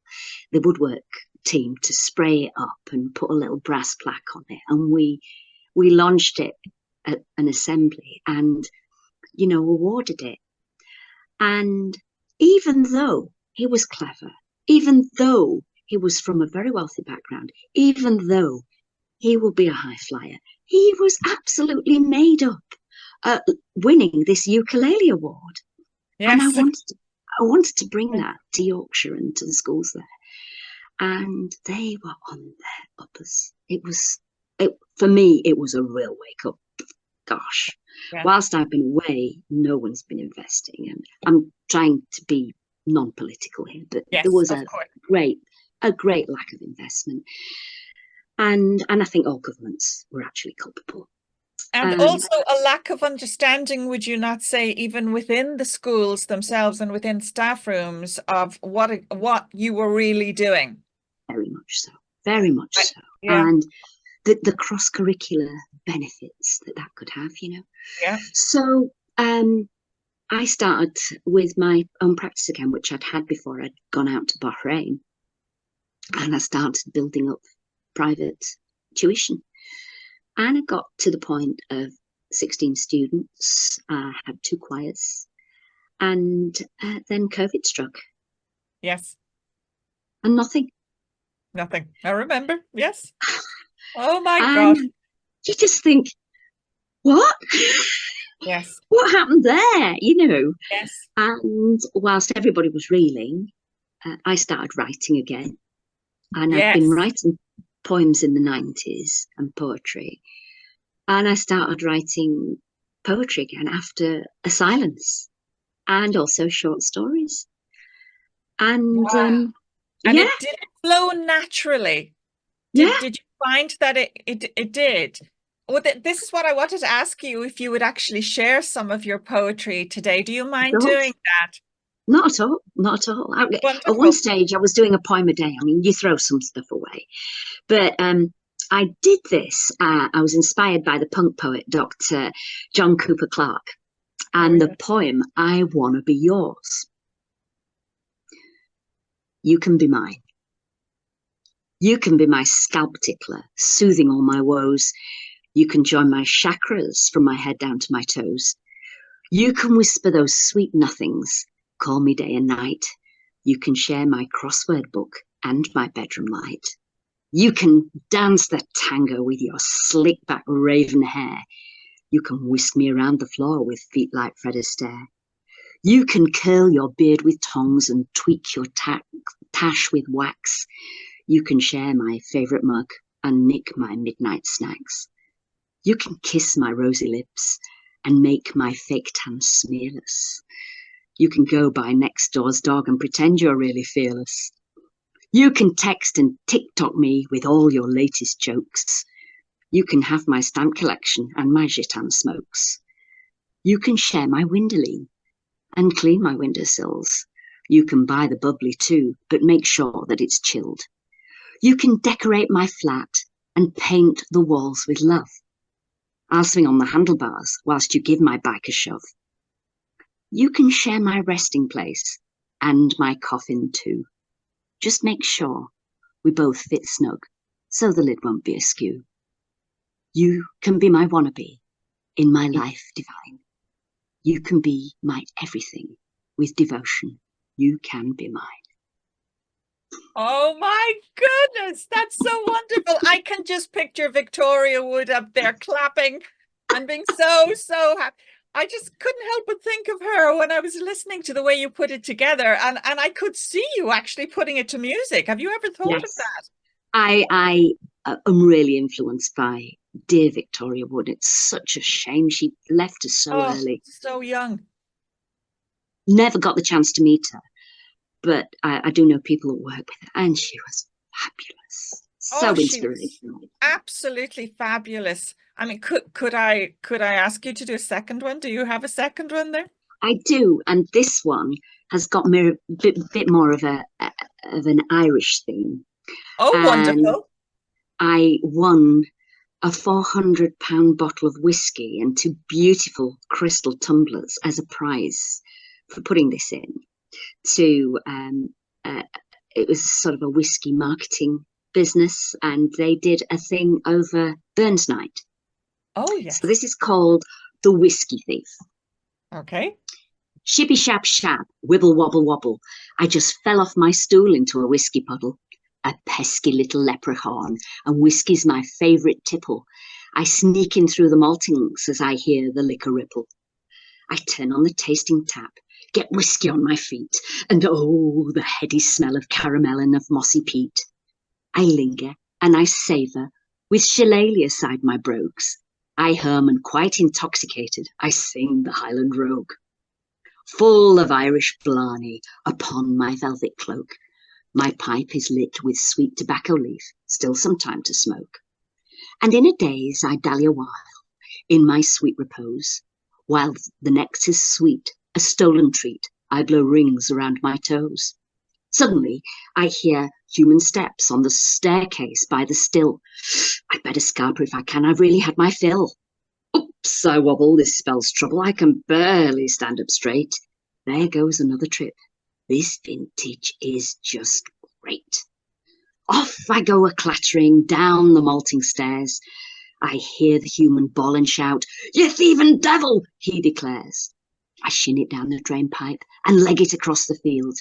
the woodwork team to spray it up and put a little brass plaque on it. And we launched it at an assembly and, you know, awarded it. And even though he was clever, even though he was from a very wealthy background, even though he will be a high flyer, he was absolutely made up winning this ukulele award. Yes. And I wanted to bring that to Yorkshire and to the schools there. And they were on their uppers. For me, it was a real wake up. Gosh, whilst I've been away, no one's been investing. And I'm trying to be non-political here, but there was a great lack of investment. And I think all governments were actually culpable. And also a lack of understanding, would you not say, even within the schools themselves and within staff rooms, of what you were really doing? Very much so. Very much so. Yeah. And the cross-curricular benefits that could have, you know. Yeah. So I started with my own practice again, which I'd had before I'd gone out to Bahrain. And I started building up private tuition. And I got to the point of 16 students. I had 2 choirs. And then COVID struck. Yes. And nothing. Nothing. I remember. Yes. Oh my God. You just think, what? Yes. What happened there? You know? Yes. And whilst everybody was reeling, I started writing again. And I'd been writing poems in the 90s and poetry. And I started writing poetry again after a silence, and also short stories. And and it did flow naturally. Did you find that it did? Well, this is what I wanted to ask you, if you would actually share some of your poetry today. Do you mind doing that? Not at all. Not at all. At one stage, I was doing a poem a day. I mean, you throw some stuff away. But I did this. I was inspired by the punk poet, Dr. John Cooper Clarke, and the poem, I Wanna Be Yours. You can be mine. You can be my scalp tickler, soothing all my woes. You can join my chakras from my head down to my toes. You can whisper those sweet nothings, call me day and night. You can share my crossword book and my bedroom light. You can dance that tango with your slick back raven hair. You can whisk me around the floor with feet like Fred Astaire. You can curl your beard with tongs and tweak your tash with wax. You can share my favourite mug and nick my midnight snacks. You can kiss my rosy lips and make my fake tan smearless. You can go by next door's dog and pretend you're really fearless. You can text and TikTok me with all your latest jokes. You can have my stamp collection and my gitan smokes. You can share my Windoline and clean my windowsills. You can buy the bubbly too, but make sure that it's chilled. You can decorate my flat and paint the walls with love. I'll swing on the handlebars whilst you give my bike a shove. You can share my resting place and my coffin too. Just make sure we both fit snug so the lid won't be askew. You can be my wannabe in my life divine. You can be my everything with devotion. You can be mine. Oh my goodness, that's so wonderful. I can just picture Victoria Wood up there clapping and being so happy. I just couldn't help but think of her when I was listening to the way you put it together, and I could see you actually putting it to music. Have you ever thought of Yes, that? I am really influenced by dear Victoria Wood. It's such a shame she left us so Oh, early. so young. Never got the chance to meet her, but I do know people that work with her, and she was fabulous, Oh, so she was inspirational. absolutely fabulous. I mean, could I ask you to do a second one? Do you have a second one there? I do, and this one has got me a bit more of an Irish theme, Oh, and wonderful. I won a £400 bottle of whiskey and two beautiful crystal tumblers as a prize for putting this in. To uh, it was sort of a whiskey marketing business, and they did a thing over Burns Night. Oh, So yes. this is called The Whiskey Thief. Okay. Shippy shap shap, wibble wobble wobble. I just fell off my stool into a whiskey puddle. A pesky little leprechaun, and whiskey's my favourite tipple. I sneak in through the maltings as I hear the liquor ripple. I turn on the tasting tap, get whiskey on my feet, and oh, the heady smell of caramel and of mossy peat. I linger and I savour, with shillelagh aside my brogues. I hum and quite intoxicated, I sing the Highland Rogue. Full of Irish blarney upon my velvet cloak, my pipe is lit with sweet tobacco leaf, still some time to smoke. And in a daze I dally a while, in my sweet repose, while the next is sweet, a stolen treat, I blow rings around my toes. Suddenly I hear human steps on the staircase by the still. I'd better scamper if I can, I've really had my fill. Oops, I wobble, this spells trouble, I can barely stand up straight. There goes another trip. This vintage is just great. Off I go a-clattering down the malting stairs. I hear the human bawl and shout, "You thieving devil!" he declares. I shin it down the drain pipe and leg it across the field.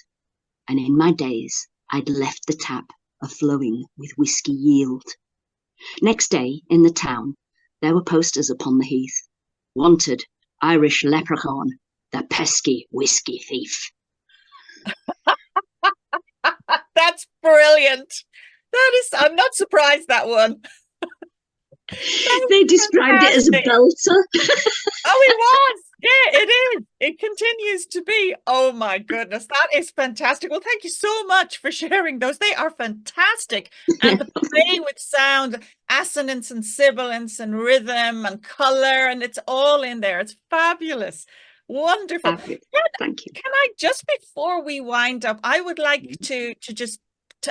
And in my days I'd left the tap a-flowing with whiskey yield. Next day, in the town, there were posters upon the heath. Wanted, Irish leprechaun, the pesky whiskey thief. That's brilliant. That is, I'm not surprised that one. They described it as a Fantastic. belter. Oh, it was. Yeah, it is. It continues to be. Oh my goodness, that is fantastic. Well, thank you so much for sharing those. They are fantastic. And the play with sound, assonance and sibilance and rhythm and color, and it's all in there. It's fabulous. Wonderful. Thank you. Can I just before we wind up, I would like to just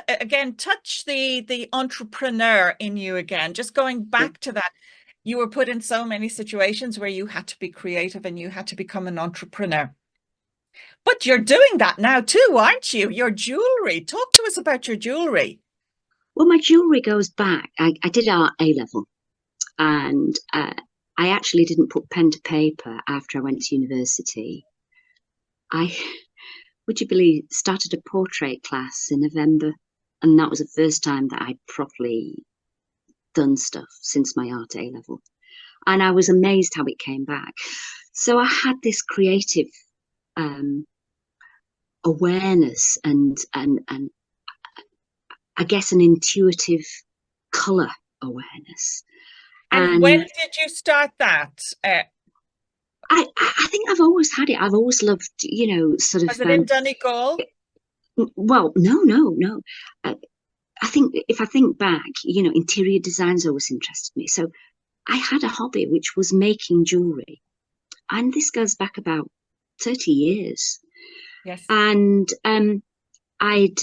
again touch the entrepreneur in you again, just going back to that. You were put in so many situations where you had to be creative and you had to become an entrepreneur. But you're doing that now too, aren't you? Your jewelry. Talk to us about your jewelry. Well, my jewellery goes back. I did art A level, and I actually didn't put pen to paper after I went to university. I, would you believe, started a portrait class in November, and that was the first time that I'd properly done stuff since my art A level. And I was amazed how it came back. So I had this creative awareness and I guess an intuitive colour awareness. And when And did you start that? I think I've always had it. I've always loved, sort of. Was it in Donegal? Well, no. Uh, I think if I think back, interior design's always interested me. So I had a hobby which was making jewellery, and this goes back about 30 years. Yes. And I'd,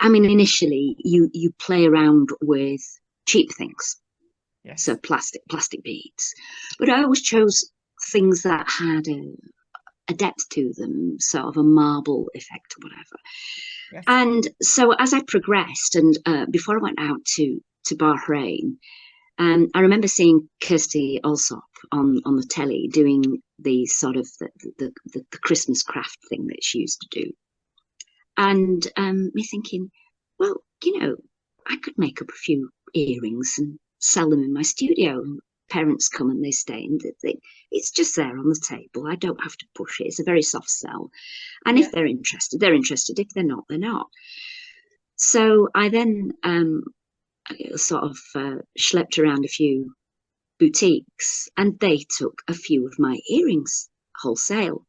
I mean, initially you play around with cheap things, Yes. so plastic beads, but I always chose things that had a depth to them, sort of a marble effect or whatever. Yes. And so as I progressed, and before I went out to Bahrain, I remember seeing Kirsty Allsop on the telly doing the sort of the Christmas craft thing that she used to do. And me thinking, well, I could make up a few earrings and sell them in my studio. Parents come and they stay, and it's just there on the table. I don't have to push it. It's a very soft sell. And if they're interested, they're interested. If they're not, they're not. So I then sort of schlepped around a few boutiques, and they took a few of my earrings wholesale.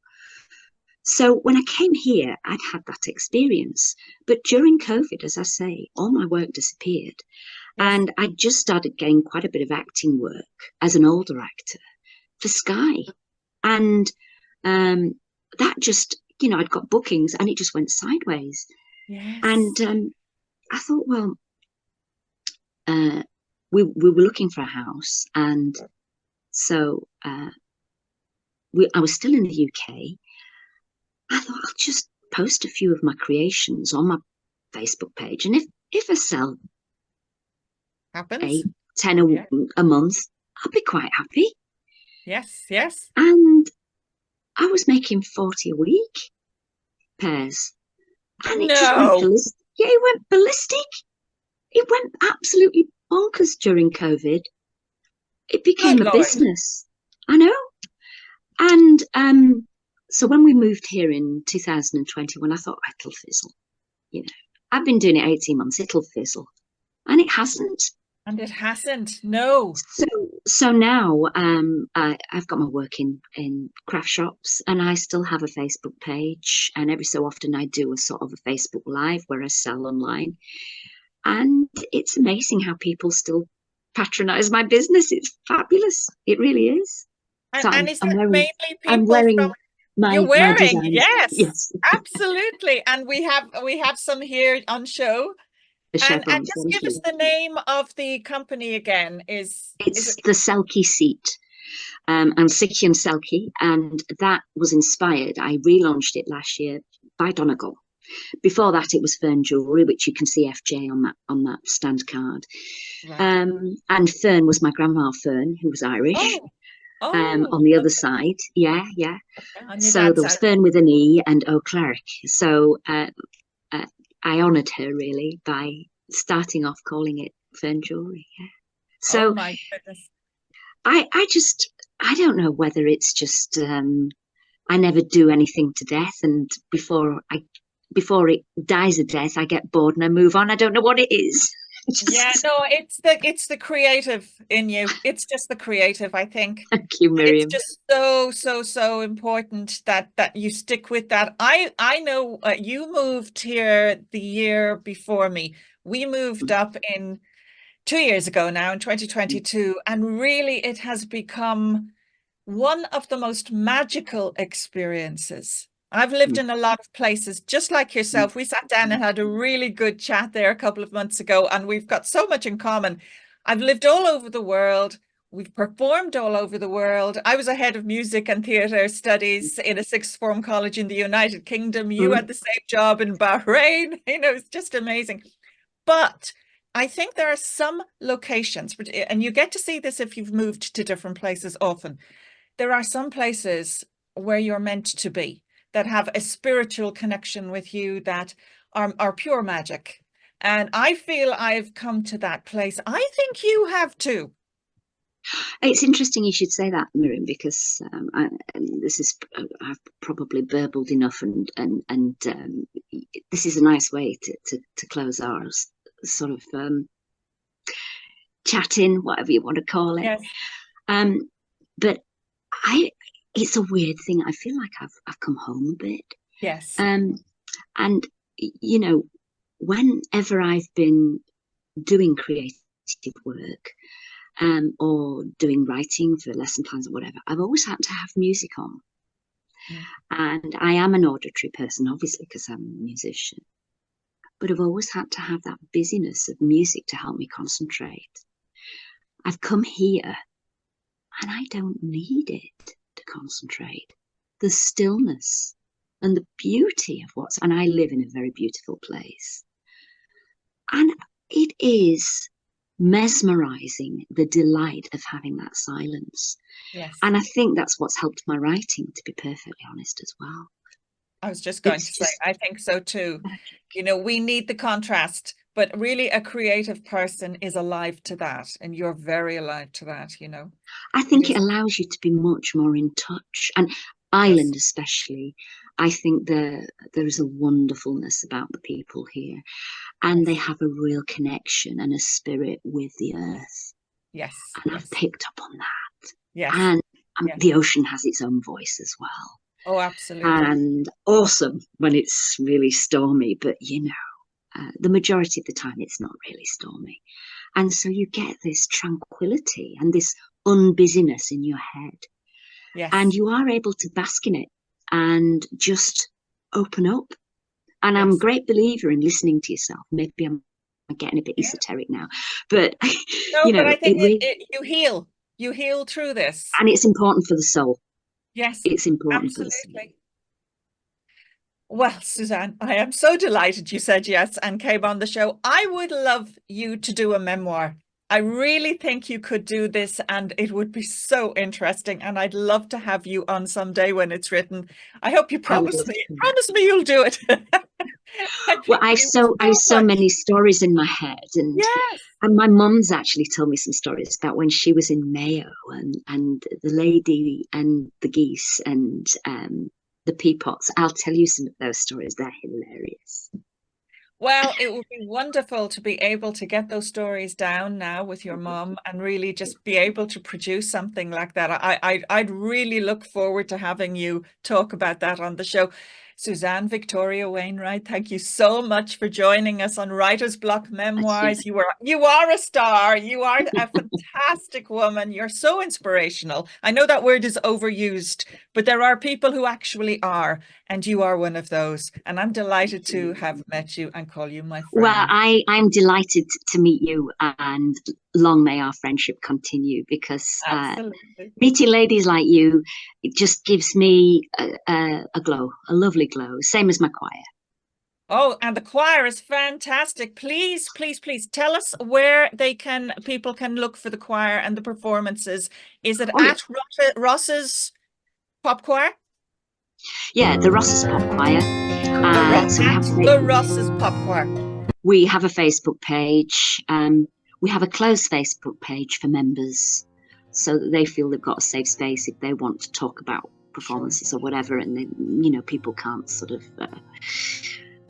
So when I came here, I'd had that experience. But during COVID, as I say, all my work disappeared. And I just started getting quite a bit of acting work as an older actor for Sky. And that just, I'd got bookings and it just went sideways. Yes. And I thought, well, we were looking for a house. And so I was still in the UK. I thought I'll just post a few of my creations on my Facebook page. And if I sell happens 10 a month, I'll be quite happy. Yes. And I was making 40 a week pairs. And it just went ballistic. Yeah, it went ballistic. It went absolutely bonkers during COVID. It became a business. I know. And so when we moved here in 2021, I thought, it'll fizzle. I've been doing it 18 months, it'll fizzle. And it hasn't. And it hasn't, no. So now I've got my work in craft shops, and I still have a Facebook page. And every so often I do a sort of a Facebook Live where I sell online. And it's amazing how people still patronize my business. It's fabulous. It really is. And is that mainly people I'm wearing from... You're wearing, yes, absolutely. And we have some here on show. And just give us the name of the company again. It's the Selkie Seat, and Sikhi and Selkie, and that was inspired. I relaunched it last year by Donegal. Before that, it was Fern Jewelry, which you can see FJ on that stand card. Right. And Fern was my grandma Fern, who was Irish. On the other side, yeah. Okay. So there was Fern with an E and O'Clark. So I honoured her really by starting off calling it Fern Jewelry. Yeah. So my goodness. I don't know whether it's just I never do anything to death, and before it dies a death, I get bored and I move on. I don't know what it is. It's the creative in you. It's just the creative, I think. Thank you, Miriam. It's just so important that you stick with that. I know you moved here the year before me. We moved up in 2 years ago now in 2022, and really it has become one of the most magical experiences. I've lived in a lot of places, just like yourself. We sat down and had a really good chat there a couple of months ago, and we've got so much in common. I've lived all over the world. We've performed all over the world. I was a head of music and theatre studies in a sixth form college in the United Kingdom. You had the same job in Bahrain. It's just amazing. But I think there are some locations, and you get to see this if you've moved to different places often. There are some places where you're meant to be, that have a spiritual connection with you, that are pure magic. And I feel I've come to that place. I think you have too. It's interesting you should say that, Miriam, because I've probably burbled enough, and this is a nice way to close our sort of chatting, whatever you want to call it. Yes. But it's a weird thing. I feel like I've come home a bit. Yes. And whenever I've been doing creative work, or doing writing for lesson plans or whatever, I've always had to have music on. And I am an auditory person, obviously, because I'm a musician. But I've always had to have that busyness of music to help me concentrate. I've come here and I don't need it to concentrate. The stillness and the beauty of and I live in a very beautiful place. And it is mesmerizing, the delight of having that silence. Yes. And I think that's what's helped my writing, to be perfectly honest, as well. I was just going It's to say, just I think so too. magic. You know, we need the contrast, but really a creative person is alive to that. And you're very alive to that, you know. I It think it is, allows you to be much more in touch. And yes, Ireland especially, I think there is a wonderfulness about the people here. And they yes, have a real connection and a spirit with the earth. yes, And I've yes, picked up on that. yes, And yes. the ocean has its own voice as well. Oh, absolutely. And awesome when it's really stormy, but the majority of the time it's not really stormy. And so you get this tranquility and this unbusyness in your head. And Yes, you are able to bask in it and just open up. And I'm a yes. great believer in listening to yourself. Maybe I'm getting a bit Yeah. esoteric now, but No, but I think it really, you heal. You heal through this. and it's important for the soul. Yes, It's important for the soul. absolutely. Well, Suzanne, I am so delighted you said yes and came on the show. I would love you to do a memoir. I really think you could do this and it would be so interesting. And I'd love to have you on someday when it's written. I hope you I would love to. promise me you'll do it. I Well, think you would I've so so much. many stories in my head, Yes. and my mum's actually told me some stories about when she was in Mayo and the lady and the geese and the peapots. I'll tell you some of those stories. They're hilarious. Well, it would be wonderful to be able to get those stories down now with your mom and really just be able to produce something like that. I'd really look forward to having you talk about that on the show. Suzanne Victoria Wainwright, thank you so much for joining us on Writer's Block Pleasure. Memoirs. You are a star. You are a fantastic woman. You're so inspirational. I know that word is overused, but there are people who actually are, and you are one of those. And I'm delighted to have met you and call you my Well, friend. I'm delighted to meet you, and long may our friendship continue because Absolutely. meeting ladies like you, it just gives me a glow, a lovely glow, same as my choir. Oh, and the choir is fantastic. Please, please, please tell us where people can look for the choir and the performances. Is it Oh, yeah. at Ross's Pop Choir? Yeah, the Ross's Pop Choir. So The Ross's Pop Choir. we have a Facebook page. We have a closed Facebook page for members so that they feel they've got a safe space if they want to talk about performances or whatever, and then, people can't sort of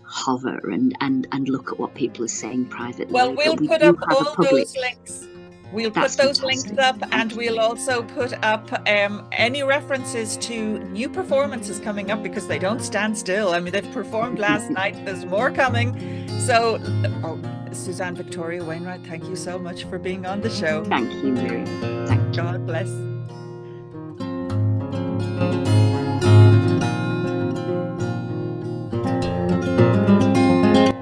hover and look at what people are saying privately. Well, we'll but we put do up have a all public. those links. We'll put That's those fantastic. links up, and we'll also put up any references to new performances coming up because they don't stand still. I mean, they've performed last night. There's more coming. So, Suzanne Victoria Wainwright, thank you so much for being on the show. Thank you, Miriam. Thank you. God bless.